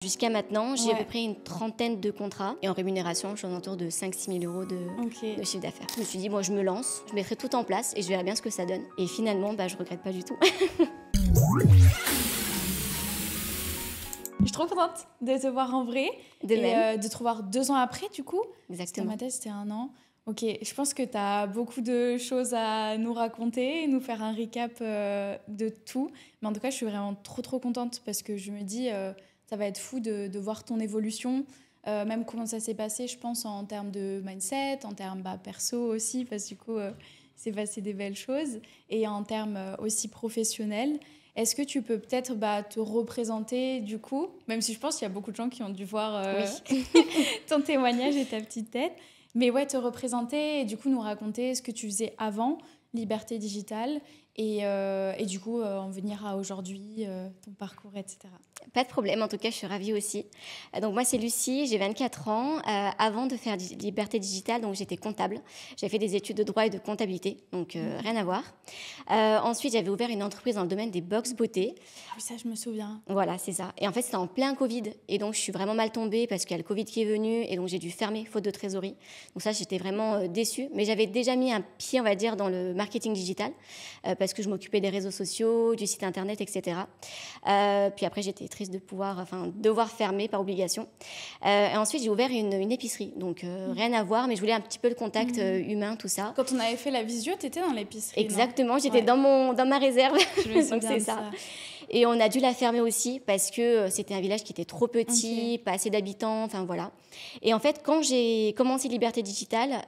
Jusqu'à maintenant, j'ai à peu près une trentaine de contrats. Et en rémunération, je suis autour de 5 000 à 6 000 euros de chiffre d'affaires. Je me suis dit, moi, je me lance, je mettrai tout en place et je verrai bien ce que ça donne. Et finalement, je regrette pas du tout. Je suis trop contente de te voir en vrai. De même. De te revoir 2 ans après, du coup. Exactement. Dans ma tête, c'était 1 an. Ok, je pense que tu as beaucoup de choses à nous raconter et nous faire un recap de tout. Mais en tout cas, je suis vraiment trop contente parce que je me dis, ça va être fou de voir ton évolution, même comment ça s'est passé, je pense, en termes de mindset, en termes perso aussi, parce que du coup, c'est passé des belles choses, et en termes aussi professionnels. Est-ce que tu peux peut-être te représenter du coup, même si je pense qu'il y a beaucoup de gens qui ont dû voir Oui. ton témoignage et ta petite tête, mais ouais, te représenter et du coup nous raconter ce que tu faisais avant Liberté Digitale et du coup en venir à aujourd'hui, ton parcours, etc. Pas de problème, en tout cas, je suis ravie aussi. Donc moi, c'est Lucie, j'ai 24 ans. Avant de faire Liberté Digitale, donc j'étais comptable. J'ai fait des études de droit et de comptabilité, donc rien à voir. Ensuite, j'avais ouvert une entreprise dans le domaine des box beauté. Ah oui, ça, je me souviens. Voilà, c'est ça. Et en fait, c'était en plein Covid. Et donc, je suis vraiment mal tombée parce qu'il y a le Covid qui est venu. Et donc, j'ai dû fermer, faute de trésorerie. Donc ça, j'étais vraiment déçue. Mais j'avais déjà mis un pied, on va dire, dans le marketing digital parce que je m'occupais des réseaux sociaux, du site internet, etc. Puis après, j'étais triste de devoir fermer par obligation. Et ensuite, j'ai ouvert une épicerie. Donc, rien à voir, mais je voulais un petit peu le contact humain, tout ça. Quand on avait fait la visio, tu étais dans l'épicerie. Exactement, j'étais dans ma réserve. Je me souviens donc, c'est de ça. Et on a dû la fermer aussi parce que c'était un village qui était trop petit, pas assez d'habitants, enfin voilà. Et en fait, quand j'ai commencé Liberté Digitale,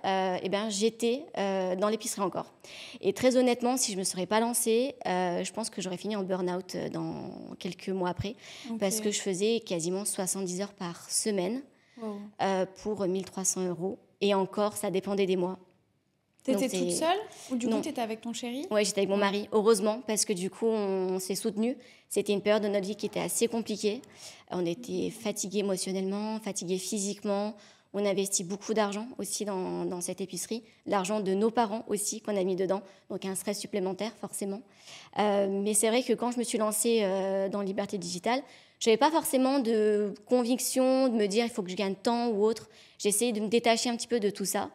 j'étais dans l'épicerie encore. Et très honnêtement, si je ne me serais pas lancée, je pense que j'aurais fini en burn-out dans quelques mois après parce que je faisais quasiment 70 heures par semaine pour 1 300 €. Et encore, ça dépendait des mois. T'étais toute seule ou du coup t'étais avec ton chéri? Oui, j'étais avec mon mari, heureusement, parce que du coup on s'est soutenus. C'était une période de notre vie qui était assez compliquée. On était fatigués émotionnellement, fatigués physiquement. On investit beaucoup d'argent aussi dans cette épicerie, l'argent de nos parents aussi qu'on a mis dedans, donc un stress supplémentaire forcément. Mais c'est vrai que quand je me suis lancée dans Liberté Digitale, je n'avais pas forcément de conviction de me dire il faut que je gagne tant ou autre. J'ai essayé de me détacher un petit peu de tout ça.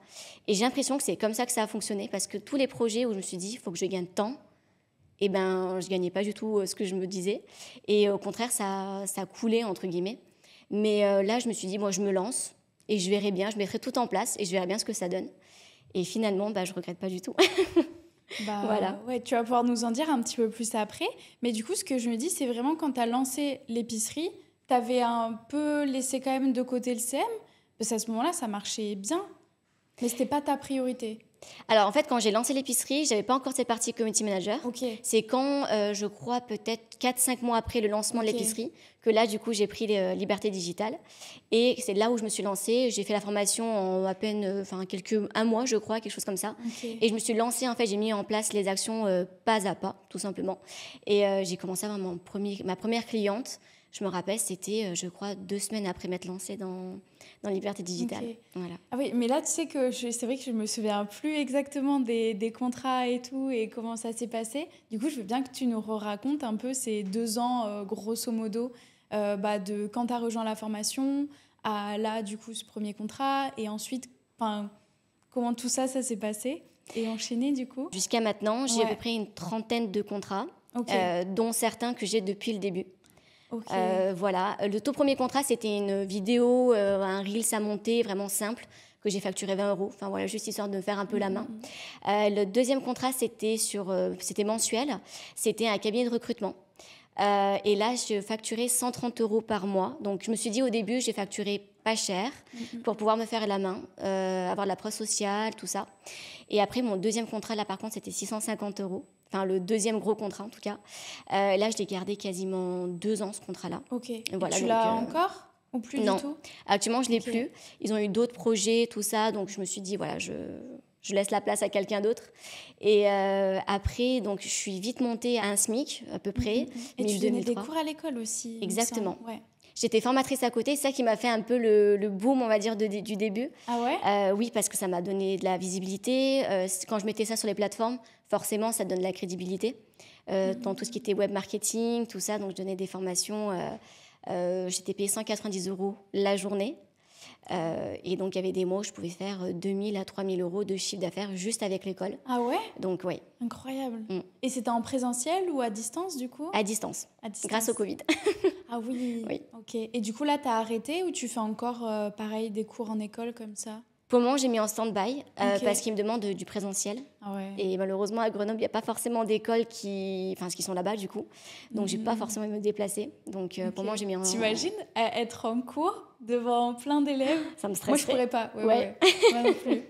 Et j'ai l'impression que c'est comme ça que ça a fonctionné, parce que tous les projets où je me suis dit il faut que je gagne tant, je ne gagnais pas du tout ce que je me disais. Et au contraire, ça coulait, entre guillemets. Mais là, je me suis dit, moi, je me lance et je verrai bien, je mettrai tout en place et je verrai bien ce que ça donne. Et finalement, je ne regrette pas du tout. Voilà. Ouais, tu vas pouvoir nous en dire un petit peu plus après. Mais du coup, ce que je me dis, c'est vraiment quand tu as lancé l'épicerie, tu avais un peu laissé quand même de côté le CM, parce qu'à ce moment-là, ça marchait bien. Mais ce n'était pas ta priorité. Alors, en fait, quand j'ai lancé l'épicerie, je n'avais pas encore cette partie community manager. C'est quand, je crois, peut-être 4-5 mois après le lancement de l'épicerie, que là, du coup, j'ai pris Liberté Digitale. Et c'est là où je me suis lancée. J'ai fait la formation en à peine un mois, je crois, quelque chose comme ça. Et je me suis lancée, en fait, j'ai mis en place les actions pas à pas, tout simplement. Et j'ai commencé à avoir ma première cliente. Je me rappelle, c'était, je crois, 2 semaines après m'être lancée dans Liberté Digitale. Voilà. Ah oui, mais là, tu sais que c'est vrai que je me souviens plus exactement des contrats et tout et comment ça s'est passé. Du coup, je veux bien que tu nous racontes un peu ces 2 ans, grosso modo, de quand tu as rejoint la formation à là, du coup, ce premier contrat et ensuite, comment tout ça s'est passé et enchaîné, du coup. Jusqu'à maintenant, j'ai à peu près une trentaine de contrats, dont certains que j'ai depuis le début. Voilà. Le tout premier contrat, c'était une vidéo, un Reels à monter, vraiment simple, que j'ai facturé 20 €. Enfin voilà, juste histoire de me faire un peu la main. Le deuxième contrat, c'était mensuel. C'était un cabinet de recrutement. Et là, je facturais 130 € par mois. Donc, je me suis dit au début, j'ai facturé pas cher pour pouvoir me faire la main, avoir de la preuve sociale, tout ça. Et après, mon deuxième contrat, là, par contre, c'était 650 €. Enfin, le deuxième gros contrat, en tout cas. Là, je l'ai gardé quasiment 2 ans, ce contrat-là. Voilà, tu l'as encore ou plus non. Du tout? Actuellement, je ne l'ai plus. Ils ont eu d'autres projets, tout ça. Donc, je me suis dit, voilà, je laisse la place à quelqu'un d'autre. Et après, donc, je suis vite montée à un SMIC, à peu près. Et tu donnais des cours à l'école aussi. Exactement. J'étais formatrice à côté, c'est ça qui m'a fait un peu le boom, on va dire, du début. Ah ouais? Oui, parce que ça m'a donné de la visibilité. Quand je mettais ça sur les plateformes, forcément, ça te donne de la crédibilité. Dans tout ce qui était web marketing, tout ça. Donc, je donnais des formations J'étais payée 190 € la journée. Et donc, il y avait des mois où je pouvais faire 2000 à 3000 € de chiffre d'affaires juste avec l'école. Ah ouais? Donc, oui. Incroyable. Et c'était en présentiel ou à distance, du coup? À distance, grâce au Covid. Ah oui, Oui. ok. Et du coup, là, tu as arrêté ou tu fais encore, pareil, des cours en école comme ça? Pour le moment, j'ai mis en stand-by Ok. parce qu'ils me demandent du présentiel. Ah ouais. Et malheureusement, à Grenoble, il n'y a pas forcément d'écoles qui sont là-bas, du coup. Donc, j'ai pas forcément me déplacer. Donc, pour le moment, j'ai mis en... T'imagines être en cours devant plein d'élèves? Ça me stresserait. Moi, je pourrais pas. Ouais. Moi non plus.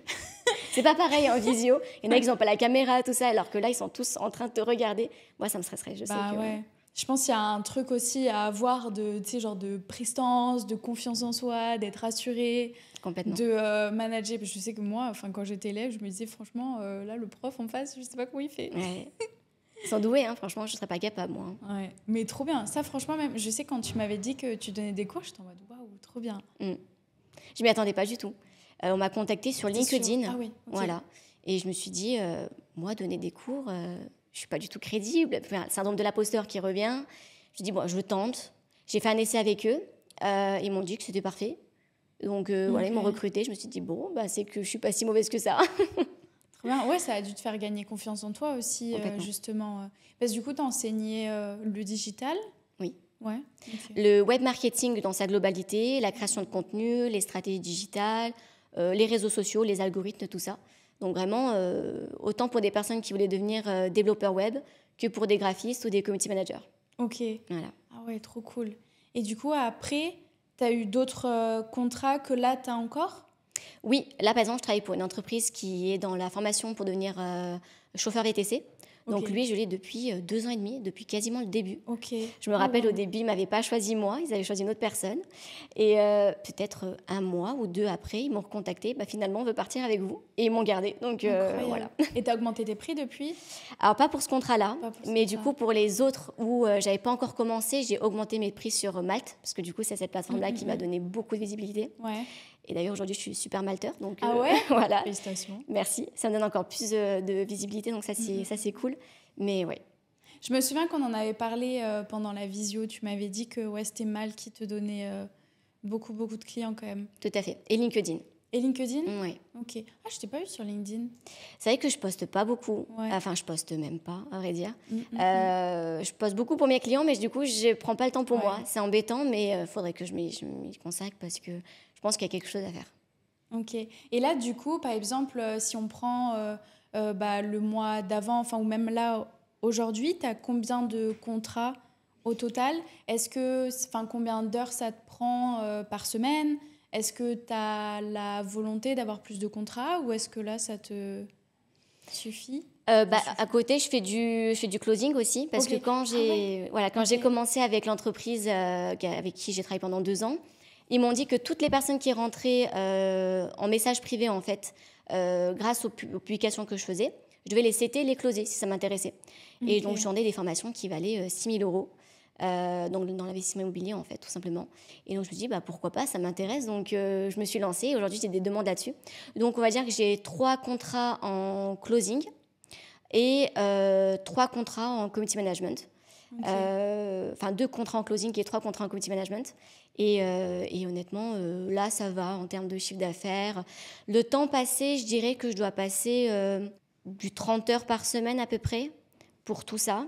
C'est pas pareil en visio. Il y en a qui n'ont pas la caméra, tout ça, alors que là, ils sont tous en train de te regarder. Moi, ça me stresserait. Je sais que... ouais. Je pense qu'il y a un truc aussi à avoir de, tu sais, genre de prestance, de confiance en soi, d'être rassuré, Complètement. de manager. Parce que je sais que moi, quand j'étais élève, je me disais franchement, là, le prof en face, je sais pas comment il fait. Ouais. Ils sont doués, hein, franchement, je ne serais pas capable, moi. Ouais. Mais trop bien. Ça, franchement, même, je sais quand tu m'avais dit que tu donnais des cours, j'étais en mode waouh, trop bien. Je m'y attendais pas du tout. On m'a contactée sur LinkedIn. Ah oui, ok. Voilà. Et je me suis dit, moi, donner des cours, je suis pas du tout crédible. Enfin, syndrome de l'imposteur qui revient. Je me suis dit, bon, je tente. J'ai fait un essai avec eux. Ils m'ont dit que c'était parfait. Donc, voilà, ils m'ont recrutée. Je me suis dit, bon, bah, c'est que je suis pas si mauvaise que ça. Trop bien. Ouais, ça a dû te faire gagner confiance en toi aussi, justement. Parce que du coup, tu as enseigné le digital. Oui. Ouais. Ok. Le web marketing dans sa globalité, la création de contenu, les stratégies digitales, les réseaux sociaux, les algorithmes, tout ça. Donc vraiment, autant pour des personnes qui voulaient devenir développeurs web que pour des graphistes ou des community managers. Ok. Voilà. Ah ouais, trop cool. Et du coup, après, tu as eu d'autres contrats que là, tu as encore? Oui, là par exemple, je travaille pour une entreprise qui est dans la formation pour devenir chauffeur VTC. Donc Ok. lui, je l'ai depuis 2 ans et demi, depuis quasiment le début. Ok. Je me rappelle wow. au début, ils ne m'avaient pas choisi moi, ils avaient choisi une autre personne. Et peut-être un mois ou 2 après, ils m'ont recontacté. Bah, finalement, on veut partir avec vous. Et ils m'ont gardé. Donc voilà. Et tu as augmenté tes prix depuis? Alors pas pour ce contrat-là, Pas pour ce mais du contrat. coup pour les autres où j'avais pas encore commencé, j'ai augmenté mes prix sur Malte. Parce que du coup, c'est cette plateforme-là qui m'a donné beaucoup de visibilité. Ouais. Et d'ailleurs, aujourd'hui, je suis super malteur. Donc, Ah ouais? voilà. Félicitations. Merci. Ça me donne encore plus de visibilité. Donc ça, c'est cool. Mais ouais. Je me souviens qu'on en avait parlé pendant la visio. Tu m'avais dit que ouais, c'était Malte qui te donnait beaucoup de clients quand même. Tout à fait. Et LinkedIn. Et LinkedIn? Oui. Ok. Ah, je t'ai pas vu sur LinkedIn. C'est vrai que je poste pas beaucoup. Ouais. Enfin, je poste même pas, à vrai dire. Je poste beaucoup pour mes clients, mais du coup, je prends pas le temps pour moi. C'est embêtant, mais il faudrait que je m'y consacre parce que je pense qu'il y a quelque chose à faire. Ok. Et là, du coup, par exemple, si on prend le mois d'avant, enfin, ou même là, aujourd'hui, tu as combien de contrats au total? Est-ce que, enfin, combien d'heures ça te prend par semaine? Est-ce que tu as la volonté d'avoir plus de contrats ou est-ce que là, ça te suffit? À côté, je fais du closing aussi parce que quand j'ai commencé avec l'entreprise avec qui j'ai travaillé pendant 2 ans, ils m'ont dit que toutes les personnes qui rentraient en message privé, en fait, grâce aux publications que je faisais, je devais les setter, les closer si ça m'intéressait. Et donc, je vendais des formations qui valaient 6 000 €. Donc dans l'investissement immobilier en fait tout simplement, et donc je me suis dit pourquoi pas, ça m'intéresse, donc je me suis lancée et aujourd'hui j'ai des demandes là-dessus. Donc on va dire que j'ai 3 contrats en closing et 3 contrats en community management, enfin 2 contrats en closing et 3 contrats en community management, et honnêtement là ça va en termes de chiffre d'affaires. Le temps passé, je dirais que je dois passer du 30 heures par semaine à peu près pour tout ça.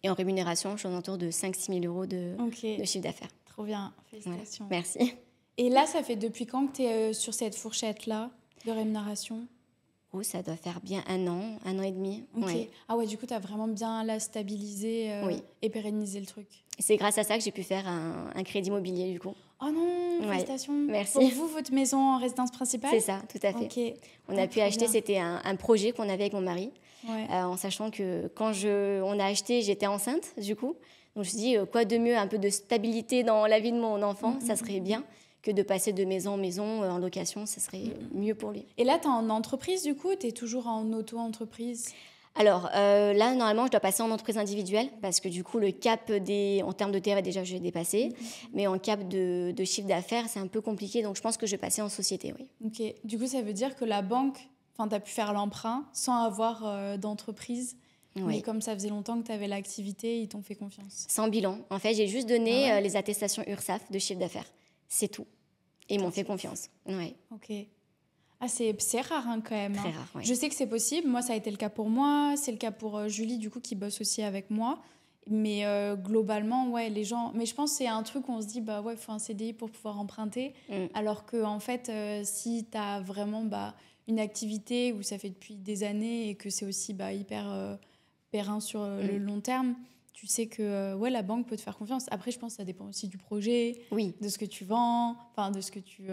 Et en rémunération, je suis autour de 5 000 € de chiffre d'affaires. Trop bien, félicitations. Voilà. Merci. Et là, ça fait depuis quand que tu es sur cette fourchette-là de rémunération? Oh, ça doit faire bien 1 an et demi. Ok. Ouais. Ah ouais, du coup, tu as vraiment bien là, stabilisé et pérennisé le truc. C'est grâce à ça que j'ai pu faire un crédit immobilier, du coup. Oh non, félicitations. Merci. Pour vous, votre maison en résidence principale? C'est ça, tout à fait. Ok. On a pu acheter, c'était un projet qu'on avait avec mon mari, en sachant que quand on a acheté, j'étais enceinte, du coup. Donc je me suis dit, quoi de mieux, un peu de stabilité dans la vie de mon enfant, ça serait bien que de passer de maison en maison en location, ça serait mieux pour lui. Et là, tu es en entreprise, du coup, tu es toujours en auto-entreprise? Alors là, normalement, je dois passer en entreprise individuelle parce que du coup, le cap en termes de TVA, déjà, je l'ai dépassé. Mais en cap de chiffre d'affaires, c'est un peu compliqué. Donc, je pense que je vais passer en société, oui. Ok. Du coup, ça veut dire que la banque, tu as pu faire l'emprunt sans avoir d'entreprise. Mais comme ça faisait longtemps que tu avais l'activité, ils t'ont fait confiance. Sans bilan. En fait, j'ai juste donné les attestations URSSAF de chiffre d'affaires. C'est tout. Et ils m'ont fait confiance. Ouais. Ok. Ah, c'est rare hein, quand même. Très rare, ouais. Je sais que c'est possible. Moi, ça a été le cas pour moi. C'est le cas pour Julie, du coup, qui bosse aussi avec moi. Mais globalement, ouais, les gens... Mais je pense que c'est un truc où on se dit, bah ouais, il faut un CDI pour pouvoir emprunter. Alors que, en fait, si tu as vraiment une activité où ça fait depuis des années et que c'est aussi hyper périn sur le long terme, tu sais que ouais, la banque peut te faire confiance. Après, je pense que ça dépend aussi du projet, de ce que tu vends, de ce que tu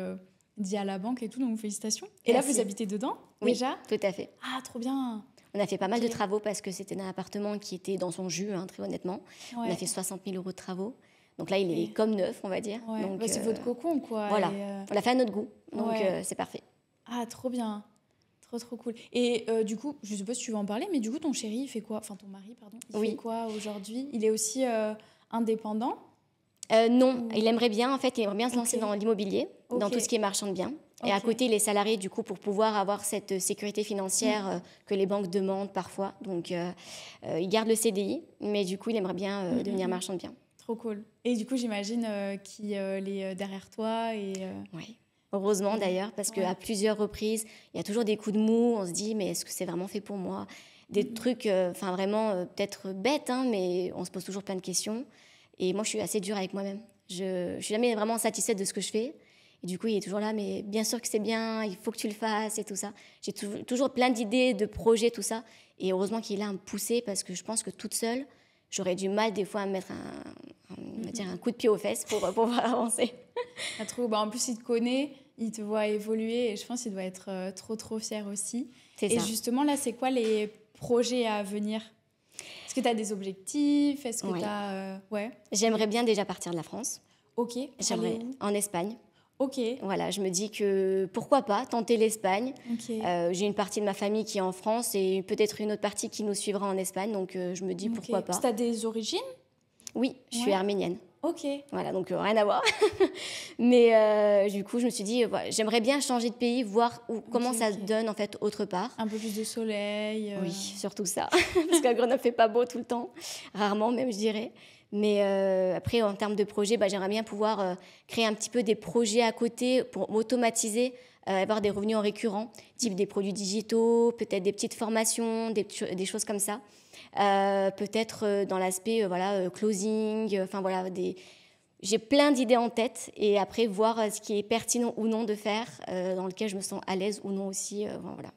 dis à la banque et tout. Donc, félicitations. Et Merci. là, vous habitez dedans, déjà ? Tout à fait. Ah, trop bien. On a fait pas mal de travaux parce que c'était un appartement qui était dans son jus, très honnêtement. Ouais. On a fait 60 000 € de travaux. Donc là, il est comme neuf, on va dire. Ouais. Donc, c'est votre cocon, quoi. Voilà, on l'a fait à notre goût. Donc, c'est parfait. Ah, trop bien. Trop cool. Et du coup, je sais pas si tu veux en parler, mais du coup, ton chéri, il fait quoi ? Enfin, ton mari, pardon. Il fait quoi aujourd'hui ? Il est aussi indépendant ? Non, il aimerait bien, en fait, il aimerait bien se lancer dans l'immobilier, dans tout ce qui est marchand de biens. Et à côté, il est salarié, du coup, pour pouvoir avoir cette sécurité financière que les banques demandent parfois. Donc, il garde le CDI, mais du coup, il aimerait bien devenir marchand de biens. Trop cool. Et du coup, j'imagine qu'il est derrière toi. Oui. Heureusement d'ailleurs, parce qu'à plusieurs reprises, il y a toujours des coups de mou. On se dit, mais est-ce que c'est vraiment fait pour moi ? Des trucs, vraiment peut-être bêtes, mais on se pose toujours plein de questions. Et moi, je suis assez dure avec moi-même. Je ne suis jamais vraiment satisfaite de ce que je fais. Et du coup, il est toujours là, mais bien sûr que c'est bien, il faut que tu le fasses et tout ça. J'ai toujours plein d'idées, de projets, tout ça. Et heureusement qu'il est là à me pousser, parce que je pense que toute seule, j'aurais du mal des fois à me mettre un coup de pied aux fesses pour pouvoir avancer. En plus, il te connaît, il te voit évoluer et je pense qu'il doit être trop fier aussi. C'est et ça. Justement, là, c'est quoi les projets à venir ? Est-ce que tu as des objectifs ? Est-ce que tu as... J'aimerais bien déjà partir de la France. Ok. J'aimerais en Espagne. Ok. Voilà, je me dis que pourquoi pas tenter l'Espagne. Okay. J'ai une partie de ma famille qui est en France et peut-être une autre partie qui nous suivra en Espagne. Donc je me dis pourquoi pas. Tu as des origines ? Oui, je suis arménienne. Ok. Voilà, donc rien à voir. Mais du coup, je me suis dit, j'aimerais bien changer de pays, voir comment ça donne en fait autre part. Un peu plus de soleil. Oui, surtout ça. Parce qu'à Grenoble, il ne fait pas beau tout le temps. Rarement même, je dirais. Mais après, en termes de projet, j'aimerais bien pouvoir créer un petit peu des projets à côté pour automatiser, avoir des revenus en récurrent, type des produits digitaux, peut-être des petites formations, des choses comme ça. Peut-être dans l'aspect closing, j'ai plein d'idées en tête et après voir ce qui est pertinent ou non de faire, dans lequel je me sens à l'aise ou non aussi. Voilà.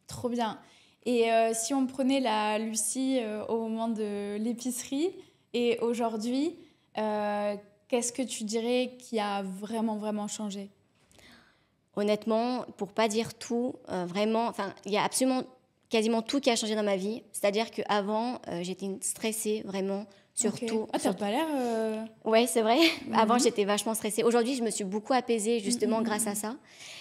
Trop bien. Et si on prenait la Lucie au moment de l'épicerie et aujourd'hui, qu'est-ce que tu dirais qui a vraiment changé ? Honnêtement, pour pas dire tout, il y a absolument quasiment tout qui a changé dans ma vie. C'est-à-dire qu'avant, j'étais stressée, vraiment, surtout... Ah, t'as pas l'air... Ouais, c'est vrai. Avant, j'étais vachement stressée. Aujourd'hui, je me suis beaucoup apaisée, justement, grâce à ça.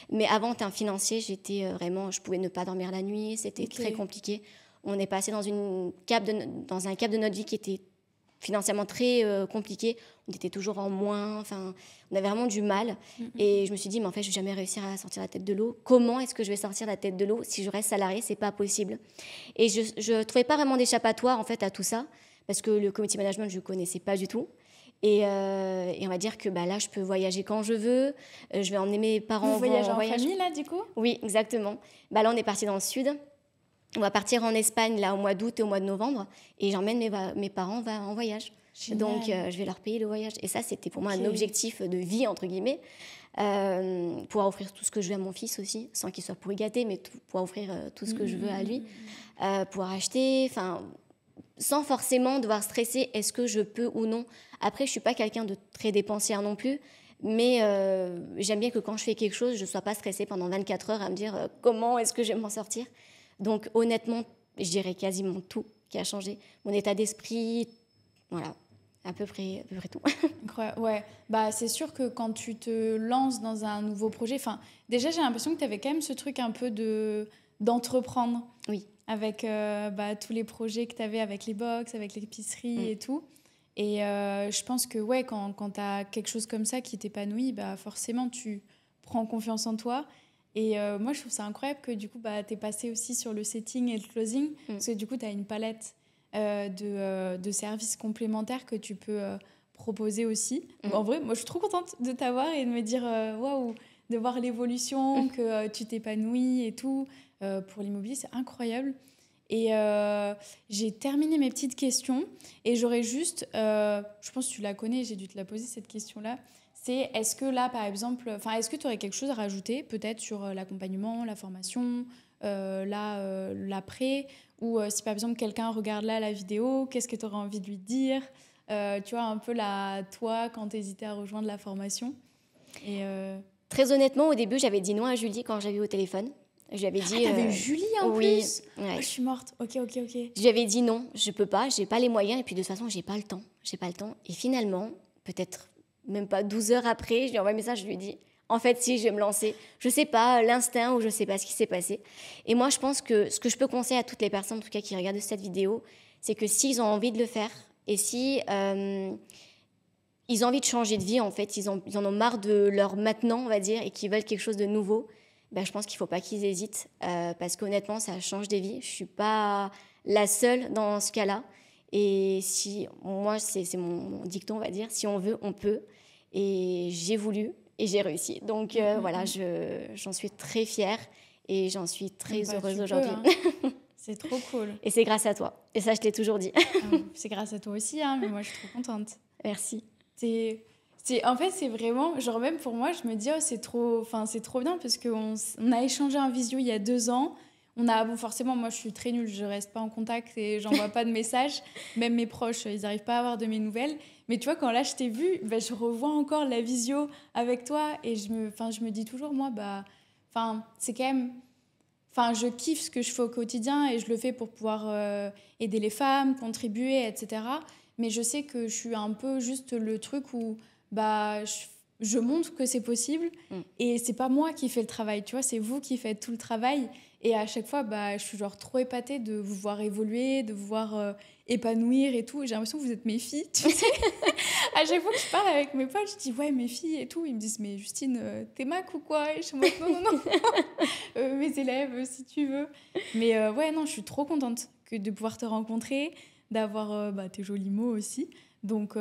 Mais avant, en termes financiers, j'étais vraiment... Je pouvais ne pas dormir la nuit, c'était très compliqué. On est passé dans un cap de notre vie qui était financièrement très compliqué. On était toujours en moins, on avait vraiment du mal. Et je me suis dit, mais en fait, je ne vais jamais réussir à sortir la tête de l'eau. Comment est-ce que je vais sortir la tête de l'eau si je reste salariée ? C'est pas possible. Et je ne trouvais pas vraiment d'échappatoire en fait, à tout ça, parce que le community management, je ne connaissais pas du tout. Et on va dire que là, je peux voyager quand je veux. Je vais emmener mes parents en voyage. Vous voyagez en famille, là, du coup ? Oui, exactement. Là, on est parti dans le sud. On va partir en Espagne là, au mois d'août et au mois de novembre. Et j'emmène mes parents en voyage. Génial. Donc, je vais leur payer le voyage. Et ça, c'était pour moi un objectif de vie, entre guillemets. Pouvoir offrir tout ce que je veux à mon fils aussi, sans qu'il soit pourri gâté, mais pouvoir offrir tout ce que je veux à lui. Pouvoir acheter, sans forcément devoir stresser, est-ce que je peux ou non. Après, je ne suis pas quelqu'un de très dépensière non plus. Mais j'aime bien que quand je fais quelque chose, je ne sois pas stressée pendant 24 heures à me dire comment est-ce que je vais m'en sortir. Donc honnêtement, je dirais quasiment tout qui a changé. Mon état d'esprit, voilà, à peu près tout. Ouais, c'est sûr que quand tu te lances dans un nouveau projet, déjà j'ai l'impression que tu avais quand même ce truc un peu d'entreprendre. Oui. Avec tous les projets que tu avais avec les box, avec l'épicerie et tout. Et je pense que quand tu as quelque chose comme ça qui t'épanouit, forcément tu prends confiance en toi. Et moi, je trouve ça incroyable que du coup, tu es passé aussi sur le setting et le closing, parce que du coup, tu as une palette. de services complémentaires que tu peux proposer aussi. Donc, en vrai, moi, je suis trop contente de t'avoir et de me dire waouh, de voir l'évolution, que tu t'épanouis et tout. Pour l'immobilier, c'est incroyable. Et j'ai terminé mes petites questions et j'aurais juste, je pense que tu la connais, j'ai dû te la poser cette question-là. C'est est-ce que là, par exemple, est-ce que tu aurais quelque chose à rajouter, peut-être sur l'accompagnement, la formation, l'après, ou si par exemple quelqu'un regarde là la vidéo, qu'est-ce que tu aurais envie de lui dire, tu vois, un peu toi, quand tu hésitais à rejoindre la formation. Et Très honnêtement, au début, j'avais dit non à Julie quand j'avais eu au téléphone. Je lui avais dit... t'avais eu Julie en oui, plus. ouais. Je suis morte. Ok. Je lui avais dit non, je peux pas, j'ai pas les moyens, et puis de toute façon, j'ai pas le temps. Et finalement, peut-être même pas 12 heures après, je lui envoie un message, je lui ai dit, en fait, si, je vais me lancer. Je sais pas, l'instinct ou je sais pas ce qui s'est passé. Et moi, je pense que ce que je peux conseiller à toutes les personnes, en tout cas, qui regardent cette vidéo, c'est que s'ils ont envie de le faire, et si ils ont envie de changer de vie, en fait, ils en ont marre de leur maintenant, on va dire, et qu'ils veulent quelque chose de nouveau, ben, je pense qu'il ne faut pas qu'ils hésitent, parce qu'honnêtement, ça change des vies. Je ne suis pas la seule dans ce cas-là. Et moi, c'est mon dicton, on va dire, si on veut, on peut. Et j'ai voulu et j'ai réussi. Donc voilà, j'en suis très fière et j'en suis très heureuse aujourd'hui. Hein. C'est trop cool. Et c'est grâce à toi. Et ça, je t'ai toujours dit. C'est grâce à toi aussi, hein, mais moi, je suis trop contente. Merci. En fait, c'est vraiment, genre même pour moi, je me dis, oh, c'est trop bien parce qu'on a échangé en visio il y a 2 ans. Forcément, moi, je suis très nulle, je reste pas en contact et j'envoie pas de messages. Même mes proches, ils n'arrivent pas à avoir de mes nouvelles. Mais tu vois, quand là, je t'ai vue, je revois encore la visio avec toi et je me dis toujours, moi, c'est quand même... je kiffe ce que je fais au quotidien et je le fais pour pouvoir aider les femmes, contribuer, etc. Mais je sais que je suis un peu juste le truc où je montre que c'est possible et c'est pas moi qui fais le travail, tu vois, c'est vous qui faites tout le travail. Et à chaque fois, je suis genre trop épatée de vous voir évoluer, de vous voir épanouir et tout. Et j'ai l'impression que vous êtes mes filles, tu sais. À chaque fois que je parle avec mes potes, je dis ouais, mes filles et tout. Ils me disent mais Justine, t'es Mac ou quoi? Et je suis en mode non. Mes élèves, si tu veux. Mais ouais, non, je suis trop contente de pouvoir te rencontrer, d'avoir tes jolis mots aussi. Donc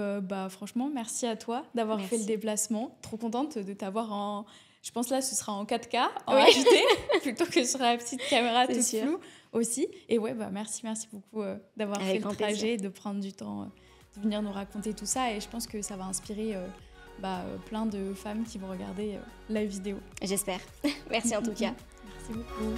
franchement, merci à toi d'avoir fait le déplacement. Trop contente de t'avoir en... Je pense là, ce sera en 4K, en HD, plutôt que sur la petite caméra toute floue aussi. Et ouais, merci beaucoup d'avoir fait le trajet, de prendre du temps de venir nous raconter tout ça. Et je pense que ça va inspirer plein de femmes qui vont regarder la vidéo. J'espère. Merci en tout cas. Merci beaucoup.